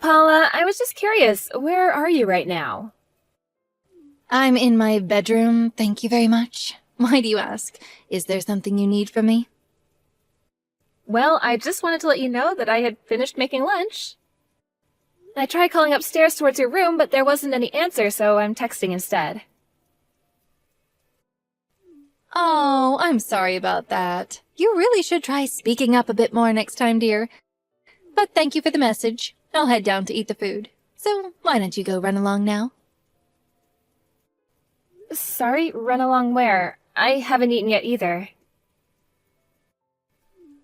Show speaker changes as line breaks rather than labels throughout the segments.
Paula, I was just curious, where are you right now?
I'm in my bedroom, thank you very much. Why do you ask? Is there something you need from me?
Well, I just wanted to let you know that I had finished making lunch. I tried calling upstairs towards your room, but there wasn't any answer, so I'm texting instead.
Oh, I'm sorry about that. You really should try speaking up a bit more next time, dear. But thank you for the message. I'll head down to eat the food. So why don't you go run along now?
Sorry, run along where? I haven't eaten yet either.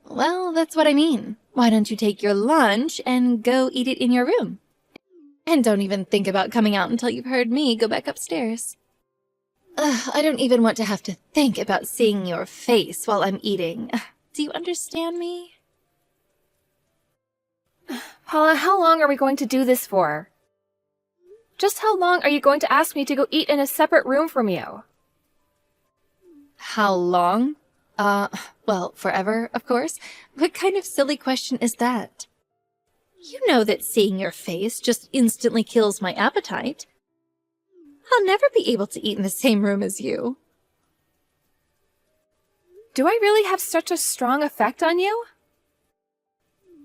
Well, that's what I mean. Why don't you take your lunch and go eat it in your room? And don't even think about coming out until you've heard me go back upstairs. I don't even want to have to think about seeing your face while I'm eating. Do you understand me?
Paula, how long are we going to do this for? Just how long are you going to ask me to go eat in a separate room from you?
How long? Well, forever, of course. What kind of silly question is that? You know that seeing your face just instantly kills my appetite. I'll never be able to eat in the same room as you.
Do I really have such a strong effect on you?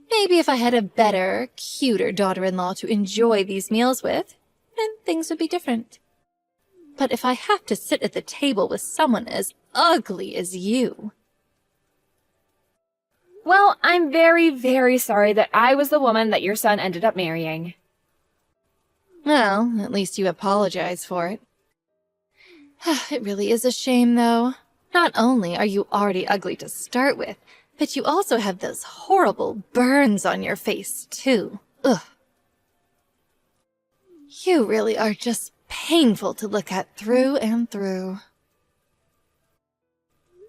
Maybe if I had a better, cuter daughter-in-law to enjoy these meals with, then things would be different. But if I have to sit at the table with someone as ugly as you...
Well, I'm very, very sorry that I was the woman that your son ended up marrying.
Well, at least you apologize for it. It really is a shame, though. Not only are you already ugly to start with, but you also have those horrible burns on your face, too. Ugh. You really are just painful to look at through and through.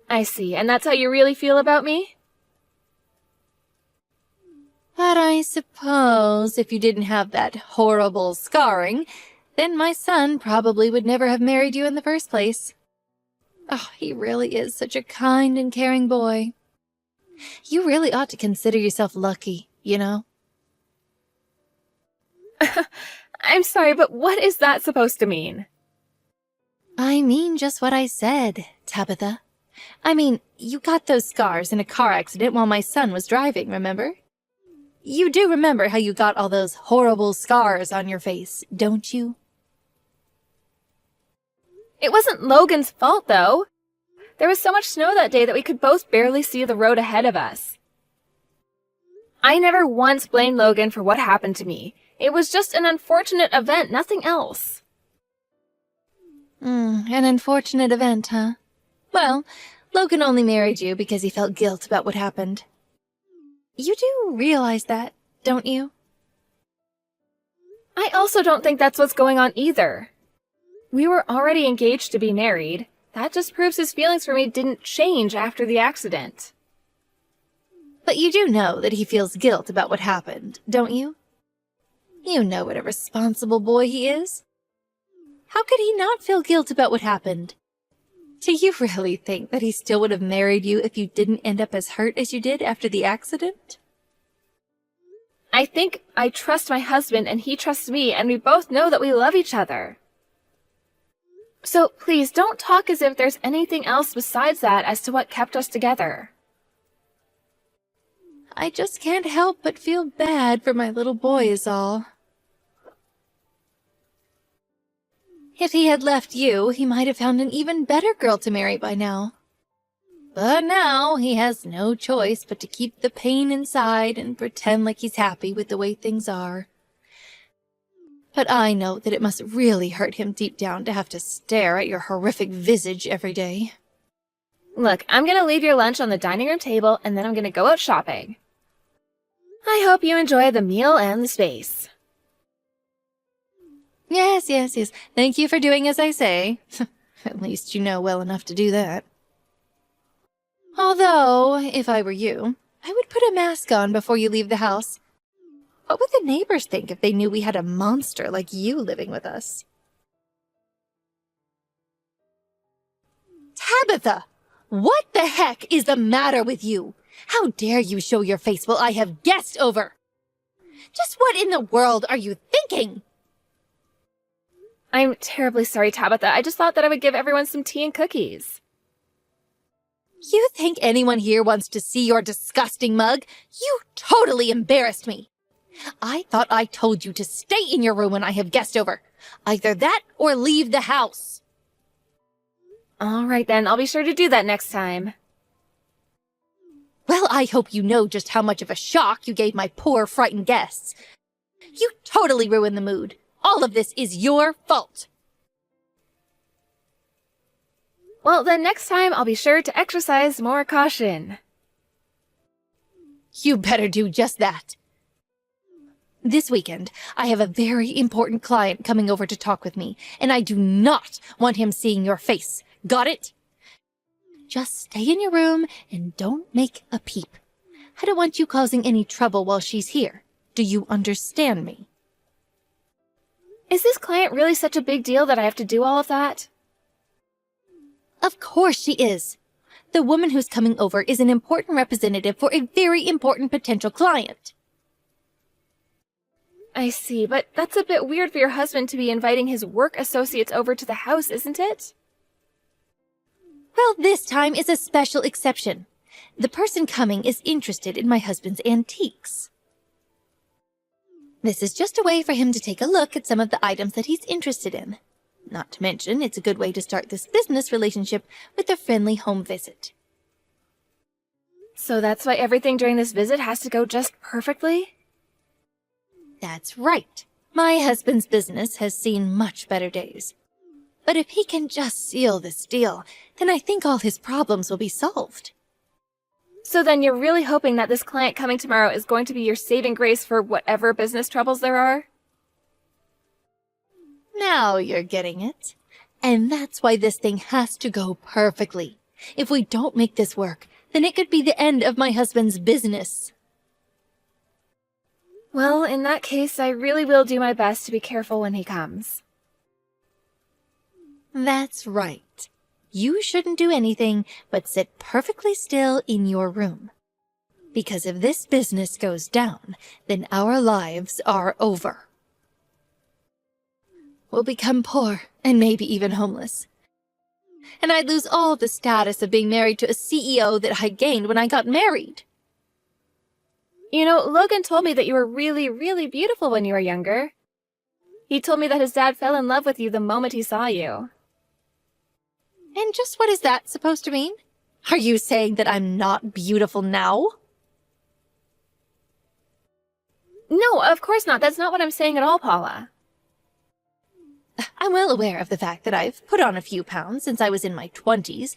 I see, and that's how you really feel about me?
But I suppose if you didn't have that horrible scarring, then my son probably would never have married you in the first place. Oh, he really is such a kind and caring boy. You really ought to consider yourself lucky, you know?
I'm sorry, but what is that supposed to mean?
I mean just what I said, Tabitha. I mean, you got those scars in a car accident while my son was driving, remember? You do remember how you got all those horrible scars on your face, don't you?
It wasn't Logan's fault, though. There was so much snow that day that we could both barely see the road ahead of us. I never once blamed Logan for what happened to me. It was just an unfortunate event, nothing else.
An unfortunate event, huh? Well, Logan only married you because he felt guilt about what happened. You do realize that, don't you?
I also don't think that's what's going on either. We were already engaged to be married. That just proves his feelings for me didn't change after the accident.
But you do know that he feels guilt about what happened, don't you? You know what a responsible boy he is. How could he not feel guilt about what happened? Do you really think that he still would have married you if you didn't end up as hurt as you did after the accident?
I think I trust my husband and he trusts me, and we both know that we love each other. So please don't talk as if there's anything else besides that as to what kept us together.
I just can't help but feel bad for my little boy is all. If he had left you, he might have found an even better girl to marry by now. But now he has no choice but to keep the pain inside and pretend like he's happy with the way things are. But I know that it must really hurt him deep down to have to stare at your horrific visage every day.
Look, I'm gonna leave your lunch on the dining room table and then I'm gonna go out shopping. I hope you enjoy the meal and the space.
Yes. Thank you for doing as I say. At least you know well enough to do that. Although, if I were you, I would put a mask on before you leave the house. What would the neighbors think if they knew we had a monster like you living with us? Tabitha! What the heck is the matter with you? How dare you show your face while I have guests over? Just what in the world are you thinking?
I'm terribly sorry, Tabitha. I just thought that I would give everyone some tea and cookies.
You think anyone here wants to see your disgusting mug? You totally embarrassed me. I thought I told you to stay in your room when I have guests over. Either that or leave the house.
All right then, I'll be sure to do that next time.
Well, I hope you know just how much of a shock you gave my poor, frightened guests. You totally ruined the mood. All of this is your fault.
Well, then next time I'll be sure to exercise more caution.
You better do just that. This weekend, I have a very important client coming over to talk with me, and I do not want him seeing your face. Got it? Just stay in your room and don't make a peep. I don't want you causing any trouble while she's here. Do you understand me?
Is this client really such a big deal that I have to do all of that?
Of course she is. The woman who's coming over is an important representative for a very important potential client.
I see, but that's a bit weird for your husband to be inviting his work associates over to the house, isn't it?
Well, this time is a special exception. The person coming is interested in my husband's antiques. This is just a way for him to take a look at some of the items that he's interested in. Not to mention, it's a good way to start this business relationship with a friendly home visit.
So that's why everything during this visit has to go just perfectly?
That's right. My husband's business has seen much better days. But if he can just seal this deal, then I think all his problems will be solved.
So then you're really hoping that this client coming tomorrow is going to be your saving grace for whatever business troubles there are?
Now you're getting it. And that's why this thing has to go perfectly. If we don't make this work, then it could be the end of my husband's business.
Well, in that case, I really will do my best to be careful when he comes.
That's right. You shouldn't do anything but sit perfectly still in your room. Because if this business goes down, then our lives are over. We'll become poor and maybe even homeless. And I'd lose all the status of being married to a CEO that I gained when I got married.
You know, Logan told me that you were really, really beautiful when you were younger. He told me that his dad fell in love with you the moment he saw you.
And just what is that supposed to mean? Are you saying that I'm not beautiful now?
No, of course not. That's not what I'm saying at all, Paula.
I'm well aware of the fact that I've put on a few pounds since I was in my 20s.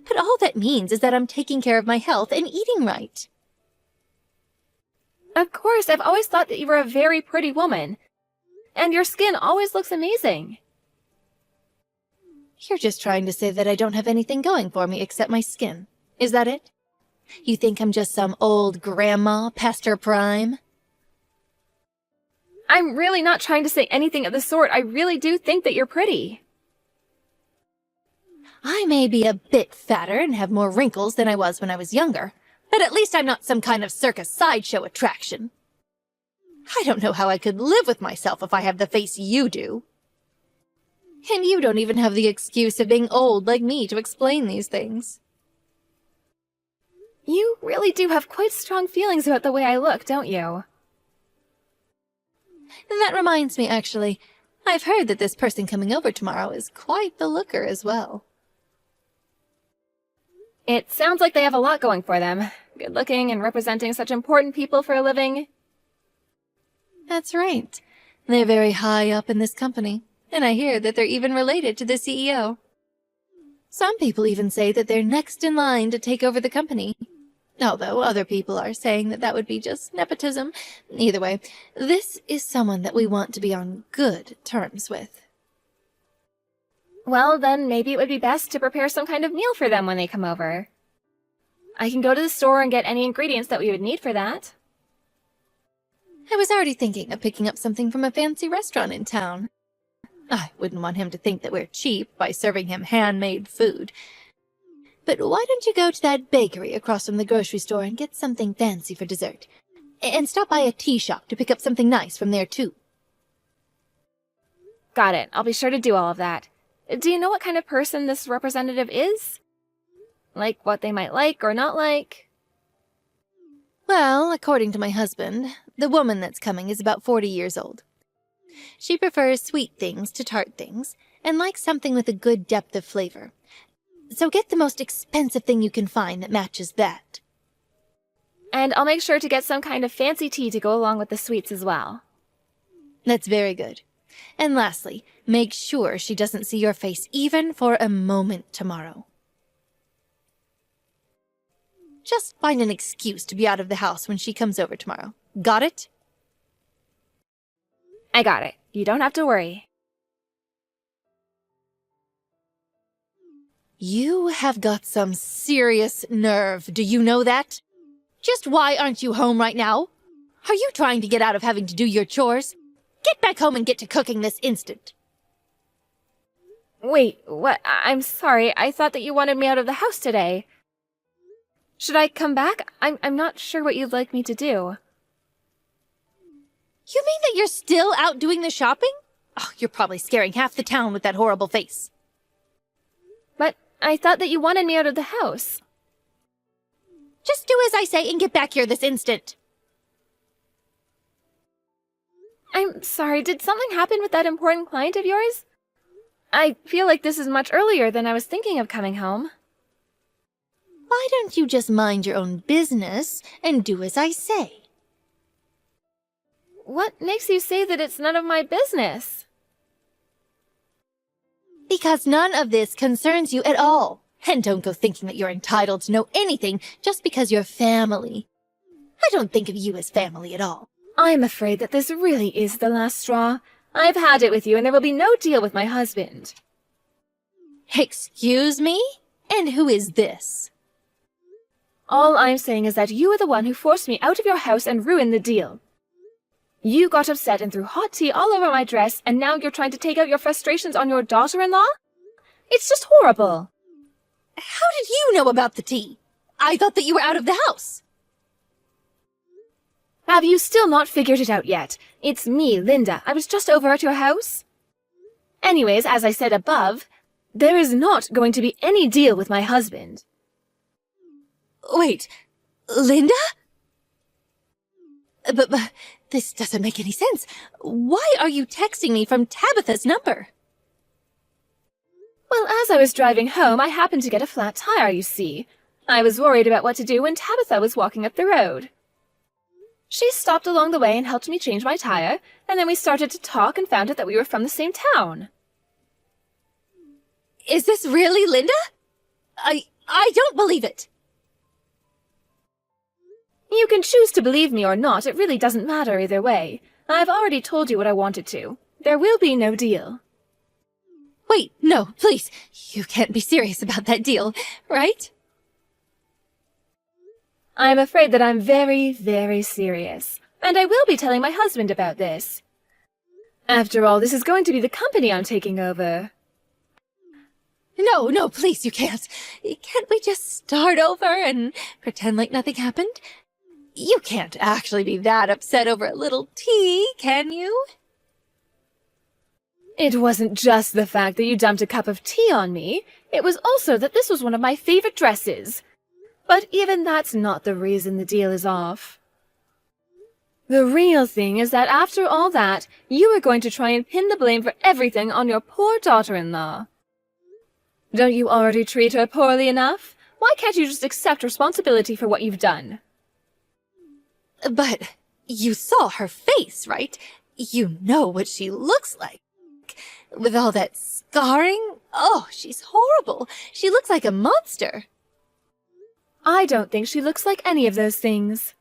But all that means is that I'm taking care of my health and eating right.
Of course, I've always thought that you were a very pretty woman. And your skin always looks amazing.
You're just trying to say that I don't have anything going for me except my skin. Is that it? You think I'm just some old grandma past her prime?
I'm really not trying to say anything of the sort. I really do think that you're pretty.
I may be a bit fatter and have more wrinkles than I was when I was younger, but at least I'm not some kind of circus sideshow attraction. I don't know how I could live with myself if I have the face you do. And you don't even have the excuse of being old like me to explain these things.
You really do have quite strong feelings about the way I look, don't you?
That reminds me, actually. I've heard that this person coming over tomorrow is quite the looker as well.
It sounds like they have a lot going for them. Good looking and representing such important people for a living.
That's right. They're very high up in this company, and I hear that they're even related to the CEO. Some people even say that they're next in line to take over the company. Although other people are saying that that would be just nepotism. Either way, this is someone that we want to be on good terms with.
Well, then maybe it would be best to prepare some kind of meal for them when they come over. I can go to the store and get any ingredients that we would need for that.
I was already thinking of picking up something from a fancy restaurant in town. I wouldn't want him to think that we're cheap by serving him handmade food. But why don't you go to that bakery across from the grocery store and get something fancy for dessert? And stop by a tea shop to pick up something nice from there, too.
Got it. I'll be sure to do all of that. Do you know what kind of person this representative is? Like what they might like or not like?
Well, according to my husband, the woman that's coming is about 40 years old. She prefers sweet things to tart things, and likes something with a good depth of flavor. So get the most expensive thing you can find that matches that.
And I'll make sure to get some kind of fancy tea to go along with the sweets as well.
That's very good. And lastly, make sure she doesn't see your face even for a moment tomorrow. Just find an excuse to be out of the house when she comes over tomorrow. Got it?
I got it. You don't have to worry.
You have got some serious nerve, do you know that? Just why aren't you home right now? Are you trying to get out of having to do your chores? Get back home and get to cooking this instant.
Wait, what? I'm sorry. I thought that you wanted me out of the house today. Should I come back? I'm not sure what you'd like me to do.
You mean that you're still out doing the shopping? Oh, you're probably scaring half the town with that horrible face.
But I thought that you wanted me out of the house.
Just do as I say and get back here this instant.
I'm sorry, did something happen with that important client of yours? I feel like this is much earlier than I was thinking of coming home.
Why don't you just mind your own business and do as I say?
What makes you say that it's none of my business?
Because none of this concerns you at all. And don't go thinking that you're entitled to know anything just because you're family. I don't think of you as family at all.
I'm afraid that this really is the last straw. I've had it with you, and there will be no deal with my husband.
Excuse me? And who is this?
All I'm saying is that you are the one who forced me out of your house and ruined the deal. You got upset and threw hot tea all over my dress, and now you're trying to take out your frustrations on your daughter-in-law? It's just horrible.
How did you know about the tea? I thought that you were out of the house.
Have you still not figured it out yet? It's me, Linda. I was just over at your house. Anyways, as I said above, there is not going to be any deal with my husband.
Wait, Linda? But this doesn't make any sense. Why are you texting me from Tabitha's number?
Well, as I was driving home, I happened to get a flat tire, you see. I was worried about what to do when Tabitha was walking up the road. She stopped along the way and helped me change my tire, and then we started to talk and found out that we were from the same town.
Is this really Linda? I don't believe it.
You can choose to believe me or not. It really doesn't matter either way. I've already told you what I wanted to. There will be no deal.
Wait, no, please. You can't be serious about that deal, right?
I'm afraid that I'm very, very serious. And I will be telling my husband about this. After all, this is going to be the company I'm taking over.
No, please, you can't. Can't we just start over and pretend like nothing happened? You can't actually be that upset over a little tea, can you?
It wasn't just the fact that you dumped a cup of tea on me. It was also that this was one of my favorite dresses. But even that's not the reason the deal is off. The real thing is that after all that, you are going to try and pin the blame for everything on your poor daughter-in-law. Don't you already treat her poorly enough? Why can't you just accept responsibility for what you've done?
But you saw her face, right? You know what she looks like. With all that scarring? Oh, she's horrible. She looks like a monster.
I don't think she looks like any of those things.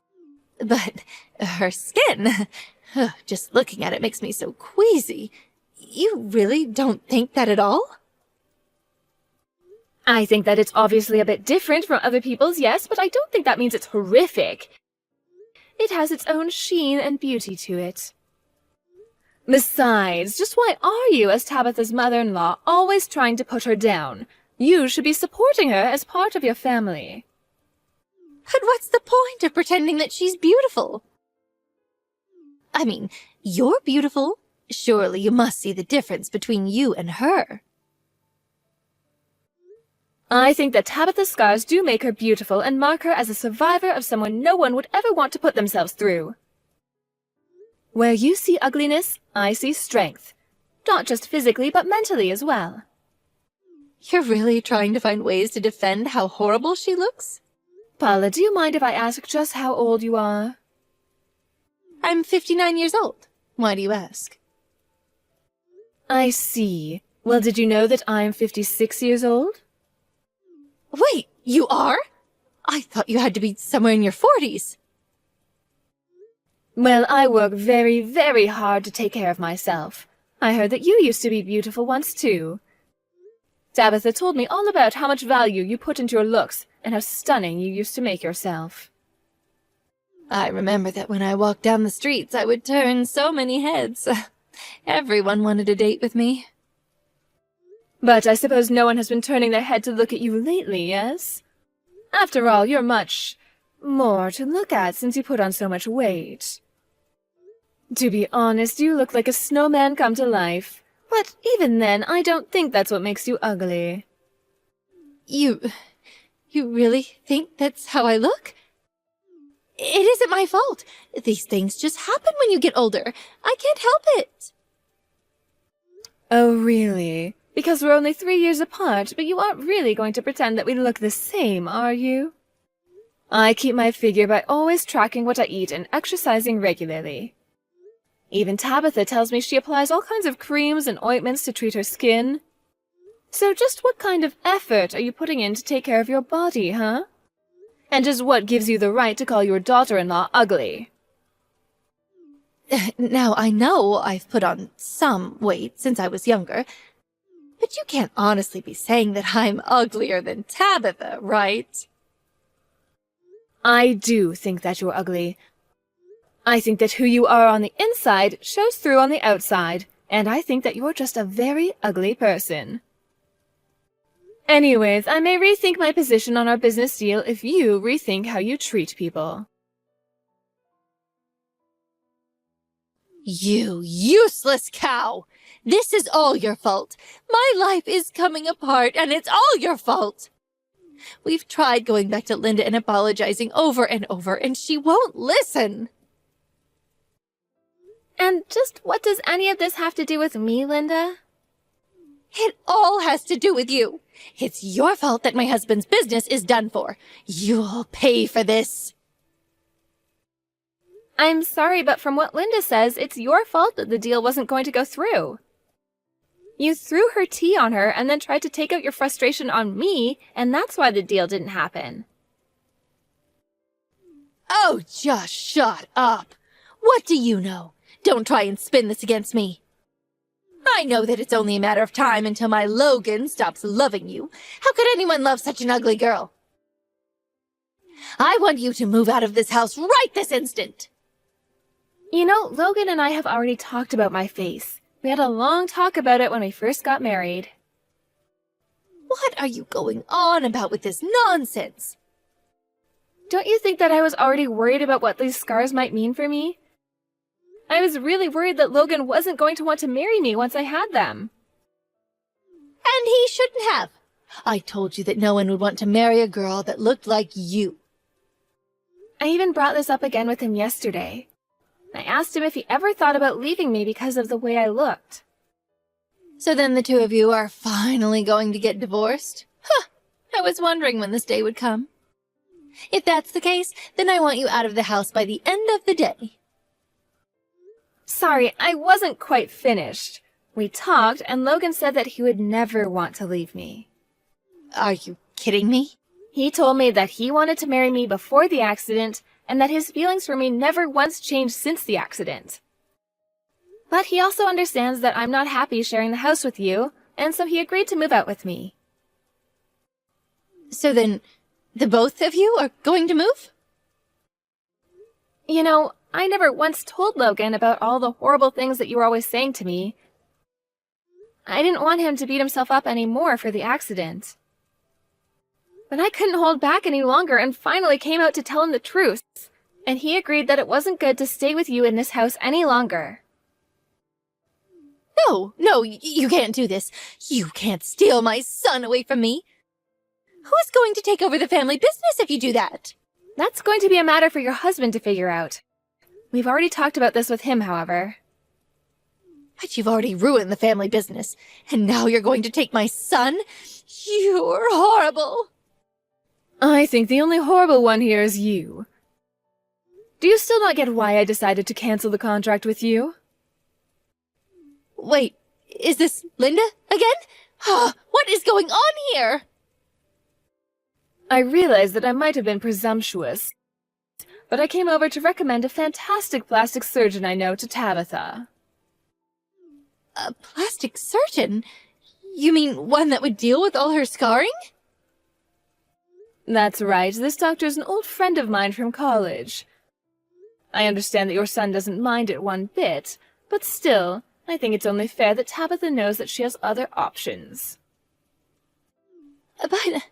But her skin, just looking at it makes me so queasy. You really don't think that at all?
I think that it's obviously a bit different from other people's, yes, but I don't think that means it's horrific. It has its own sheen and beauty to it. Besides, just why are you, as Tabitha's mother-in-law, always trying to put her down? You should be supporting her as part of your family.
But what's the point of pretending that she's beautiful? I mean, you're beautiful. Surely you must see the difference between you and her.
I think that Tabitha's scars do make her beautiful and mark her as a survivor of someone no one would ever want to put themselves through. Where you see ugliness, I see strength. Not just physically, but mentally as well.
You're really trying to find ways to defend how horrible she looks?
Paula, do you mind if I ask just how old you are?
I'm 59 years old. Why do you ask?
I see. Well, did you know that I'm 56 years old?
Wait, you are? I thought you had to be somewhere in your 40s.
Well, I work very, very hard to take care of myself. I heard that you used to be beautiful once, too. Tabitha told me all about how much value you put into your looks and how stunning you used to make yourself.
I remember that when I walked down the streets, I would turn so many heads. Everyone wanted a date with me.
But I suppose no one has been turning their head to look at you lately, yes? After all, you're much more to look at since you put on so much weight. To be honest, you look like a snowman come to life. But even then, I don't think that's what makes you ugly.
You really think that's how I look? It isn't my fault. These things just happen when you get older. I can't help it.
Oh, really? Because we're only 3 years apart, but you aren't really going to pretend that we look the same, are you? I keep my figure by always tracking what I eat and exercising regularly. Even Tabitha tells me she applies all kinds of creams and ointments to treat her skin. So just what kind of effort are you putting in to take care of your body, huh? And just what gives you the right to call your daughter-in-law ugly?
Now, I know I've put on some weight since I was younger, but you can't honestly be saying that I'm uglier than Tabitha, right?
I do think that you're ugly. I think that who you are on the inside shows through on the outside, and I think that you're just a very ugly person. Anyways, I may rethink my position on our business deal if you rethink how you treat people.
You useless cow! This is all your fault. My life is coming apart, and it's all your fault. We've tried going back to Linda and apologizing over and over, and she won't listen.
And just what does any of this have to do with me, Linda?
It all has to do with you. It's your fault that my husband's business is done for. You'll pay for this.
I'm sorry, but from what Linda says, it's your fault that the deal wasn't going to go through. You threw her tea on her and then tried to take out your frustration on me, and that's why the deal didn't happen.
Oh, just shut up. What do you know? Don't try and spin this against me. I know that it's only a matter of time until my Logan stops loving you. How could anyone love such an ugly girl? I want you to move out of this house right this instant.
You know, Logan and I have already talked about my face. We had a long talk about it when we first got married.
What are you going on about with this nonsense?
Don't you think that I was already worried about what these scars might mean for me? I was really worried that Logan wasn't going to want to marry me once I had them.
And he shouldn't have. I told you that no one would want to marry a girl that looked like you.
I even brought this up again with him yesterday. I asked him if he ever thought about leaving me because of the way I looked.
So then the two of you are finally going to get divorced? Huh, I was wondering when this day would come. If that's the case, then I want you out of the house by the end of the day.
Sorry, I wasn't quite finished. We talked, and Logan said that he would never want to leave me.
Are you kidding me?
He told me that he wanted to marry me before the accident, and that his feelings for me never once changed since the accident. But he also understands that I'm not happy sharing the house with you, and so he agreed to move out with me.
So then, the both of you are going to move?
You know, I never once told Logan about all the horrible things that you were always saying to me. I didn't want him to beat himself up anymore for the accident. But I couldn't hold back any longer and finally came out to tell him the truth. and he agreed that it wasn't good to stay with you in this house any longer.
No, you can't do this. You can't steal my son away from me. Who's going to take over the family business if you do that?
That's going to be a matter for your husband to figure out. We've already talked about this with him, however.
But you've already ruined the family business, and now you're going to take my son? You're horrible.
I think the only horrible one here is you. Do you still not get why I decided to cancel the contract with you?
Wait, is this Linda again? What is going on here?
I realized that I might have been presumptuous, but I came over to recommend a fantastic plastic surgeon I know to Tabitha.
A plastic surgeon? You mean one that would deal with all her scarring?
That's right, this doctor's an old friend of mine from college. I understand that your son doesn't mind it one bit, but still, I think it's only fair that Tabitha knows that she has other options.
But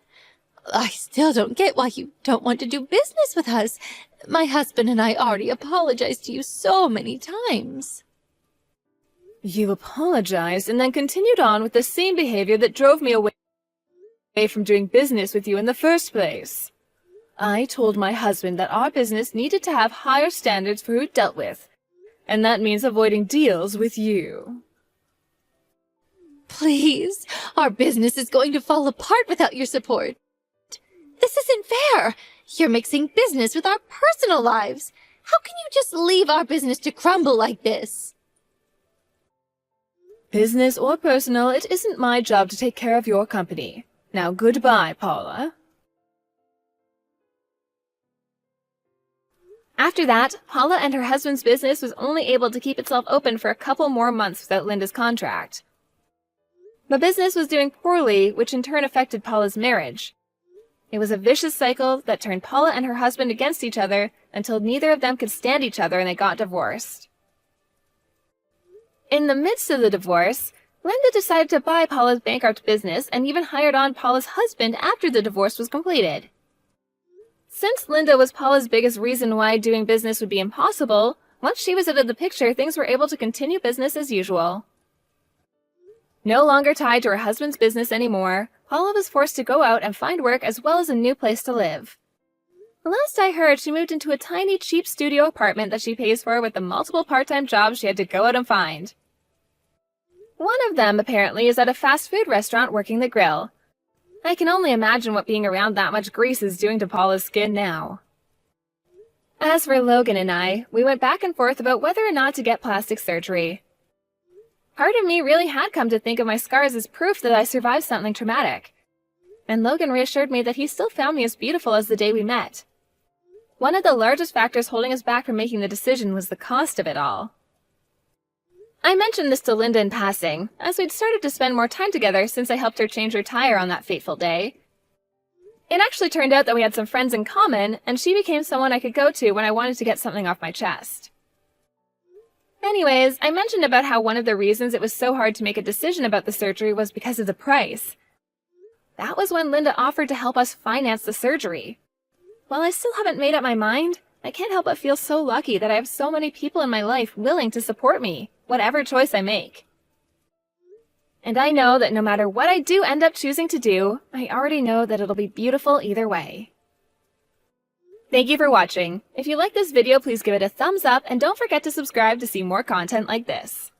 I still don't get why you don't want to do business with us. My husband and I already apologized to you so many times.
You apologized and then continued on with the same behavior that drove me away from doing business with you in the first place. I told my husband that our business needed to have higher standards for who it dealt with, and that means avoiding deals with you.
Please, our business is going to fall apart without your support. This isn't fair. You're mixing business with our personal lives. How can you just leave our business to crumble like this?
Business or personal, it isn't my job to take care of your company. Now goodbye, Paula. After that, Paula and her husband's business was only able to keep itself open for a couple more months without Linda's contract. The business was doing poorly, which in turn affected Paula's marriage. It was a vicious cycle that turned Paula and her husband against each other until neither of them could stand each other and they got divorced. In the midst of the divorce, Linda decided to buy Paula's bankrupt business and even hired on Paula's husband after the divorce was completed. Since Linda was Paula's biggest reason why doing business would be impossible, once she was out of the picture, things were able to continue business as usual. No longer tied to her husband's business anymore, Paula was forced to go out and find work as well as a new place to live. Last I heard, she moved into a tiny, cheap studio apartment that she pays for with the multiple part-time jobs she had to go out and find. One of them, apparently, is at a fast food restaurant working the grill. I can only imagine what being around that much grease is doing to Paula's skin now. As for Logan and I, we went back and forth about whether or not to get plastic surgery. Part of me really had come to think of my scars as proof that I survived something traumatic. And Logan reassured me that he still found me as beautiful as the day we met. One of the largest factors holding us back from making the decision was the cost of it all. I mentioned this to Linda in passing, as we'd started to spend more time together since I helped her change her tire on that fateful day. It actually turned out that we had some friends in common, and she became someone I could go to when I wanted to get something off my chest. Anyways, I mentioned about how one of the reasons it was so hard to make a decision about the surgery was because of the price. That was when Linda offered to help us finance the surgery. While I still haven't made up my mind, I can't help but feel so lucky that I have so many people in my life willing to support me, whatever choice I make. And I know that no matter what I do end up choosing to do, I already know that it'll be beautiful either way. Thank you for watching. If you like this video, please give it a thumbs up and don't forget to subscribe to see more content like this.